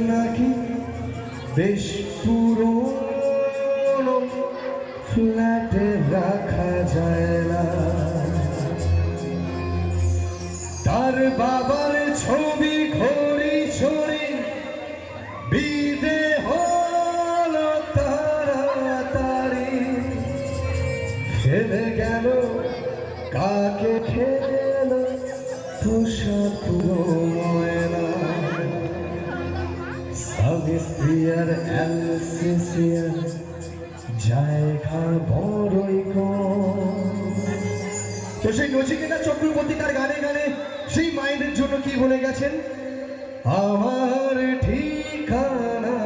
নাকি বেশ পুরনো, ফ্ল্যাটে রাখা যায় না। তার বাবার ছবি ঘড়ি ছড়ি বিদে হলো তাড়াতাড়ি, ফেলে গেল কাকে খেলো পোশাক পুরো ময়না। সাবিত্রিয়ার এলসিসিয়ার জায়গা বড়ই কম। তো সেই নচিকেতা চক্রবর্তী তার গানে গানে সেই মায়েদের জন্য কি বলে গেছেন? আমার ঠিকানা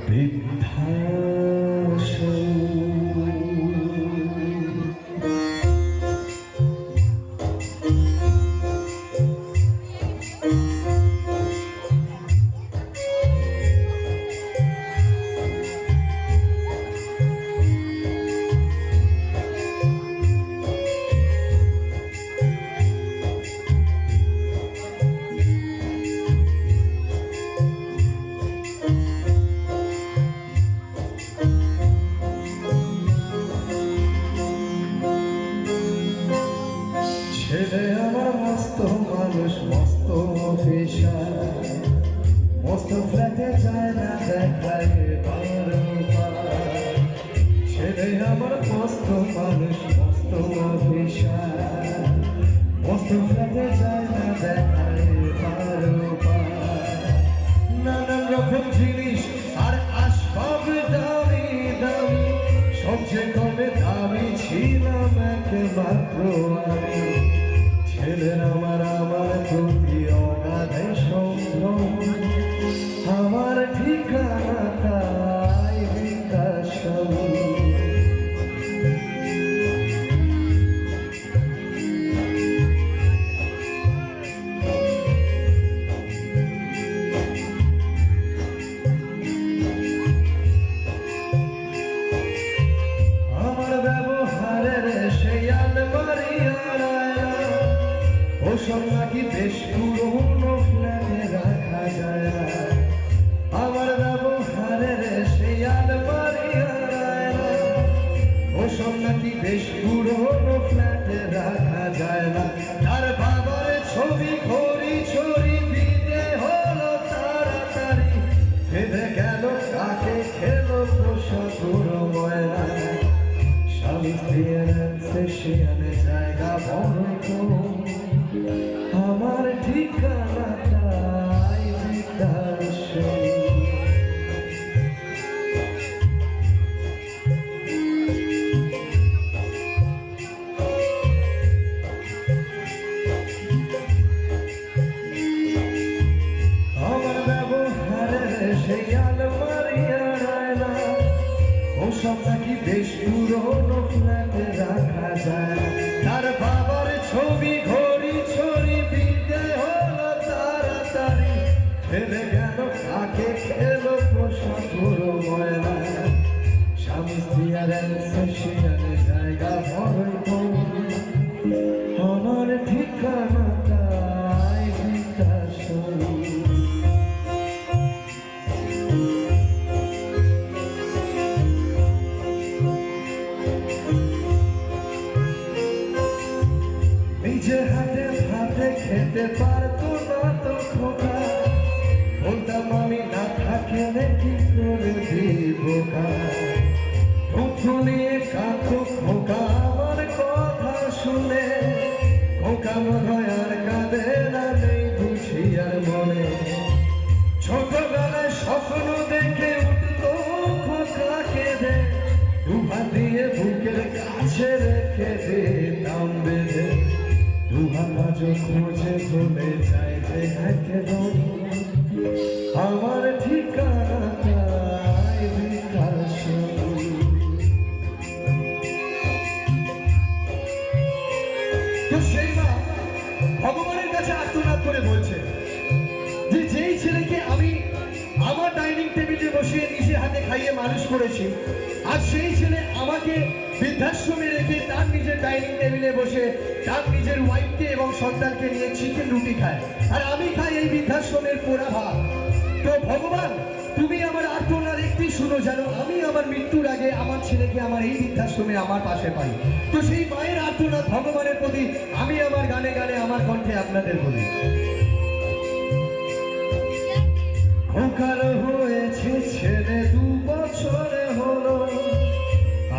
বৃদ্ধাশ্রম। ছেলে আমার মস্ত মানুষ, মস্ত অফিসার, মস্ত ফ্ল্যাটে যায় না দেখায় বারবার। ছেলে আমার মস্ত মানুষ, মস্ত অফিসার, মস্ত ফ্ল্যাটে যায় না দেখায় বারবার। নানান রকম জিনিস আর আসবাব দামি দামি, সবচেয়ে কমে দামি ছিলাম একমাত্র আমি। ছেলের আমার প্রতি অগাধে সম্ভ্রম, আমার ঠিকানা তাই বৃদ্ধাশ্রম। আমার ব্যবহারের সেই আলমারি ওসব নাকি বেশ পুরনো, ফ্ল্যাটে রাখা যায় না। আমার ব্যবহারের সেই আলমারি ওসব নাকি বেশ পুরনো, ফ্ল্যাটে রাখা যায় না। তার বাবার ছবি ঘড়ি ছড়ি বিদে হলো তাড়াতাড়ি, ফেলে গেল কাকে খেলো পোশাক পুরো ময়না। স্বামী স্ত্রীর সেশনে জায়গা বড় কম, আমার ঠিকানা তাই বৃদ্ধাশ্রম। আমার ব্যবহারের সেই আলমারি আয়না ওসব নাকি বেশ পুরনো, ফ্ল্যাটে রাখা যায়। তার বাবার ছবি ঘড়ি ছড়ি বিদে হলো তাড়াতাড়ি, ফেলে গেল কাকে খেলো পোশাক পুরো ময়না। স্বামী স্ত্রী আর সেশনে জায়গা বড়ই কম, আমার ঠিকানা তাই বৃদ্ধাশ্রম। নিজে হাতে ভাতে খেতে পারতো না তো খোকা, বলতাম আমি না থাকলে কি করে দিব দুঃখ নিয়ে কাঁদতো খোকা আমার কথা শুনে। খোকা মনে আর কাঁদে না, নেই বুঝি আর মনে। ছোটবেলায় স্বপ্ন দেখে উঠতো খোকা কেঁদে, দুহাত দিয়ে বুকের কাছে রেখে দিতাম বেঁধে। দুহাত খোঁজে চলে যায় যে একদম, আমার ঠিকানা তাই বৃদ্ধাশ্রম। তো সেই মা ভগবানের কাছে আর্তনাদ করে বলছে যে যেই ছেলেকে আমি আমার ডাইনিং টেবিলে বসিয়ে নিজে হাতে খাইয়ে মানুষ করেছি, আর সেই ছেলে আমাকে বৃদ্ধাশ্রমে রেখে তার নিজের ডাইনিং টেবিলে বসে তার নিজের ওয়াইফকে এবং সন্তানকে নিয়ে চিকেন রুটি খায়, আর আমি খাই এই বৃদ্ধাশ্রমের পোড়া ভাত। তো ভগবান, তুমি আমার আর্তনাদ একটি শুনো, যেন আমি আমার মৃত্যুর আগে আমার ছেলেকে আমার এই বৃদ্ধাশ্রমে আমার পাশে পাই। তো সেই মায়ের আর্তনাদ ভগবানের প্রতি আমি আমার গানে গানে আমার কণ্ঠে আপনাদের বলি। খোকার হয়েছে ছেলে 2 বছরে হলো,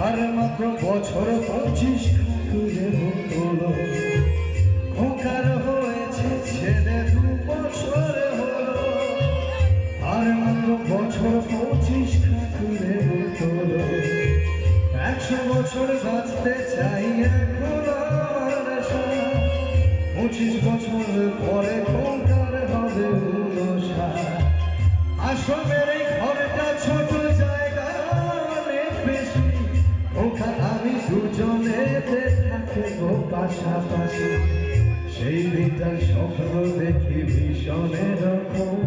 আর মাত্র বছর 25 ঠাকুরের হলো। খোকার হয়েছে ছেলে 2 বছরে হলো, আর মাত্র বছর 25 ঠাকুরের হলো। 100 বছর বাঁচতে চাই এখন আমার আশা, 25 বছর পরে খোকার হবে 59। আশ্রমের এই ঘরটা ছোট, জায়গা অনেক বেশি, ওখানে আমি দুজনেতে থাকবো পাশাপাশি। সেই দিনটার স্বপ্ন দেখি ভীষণ এরকম,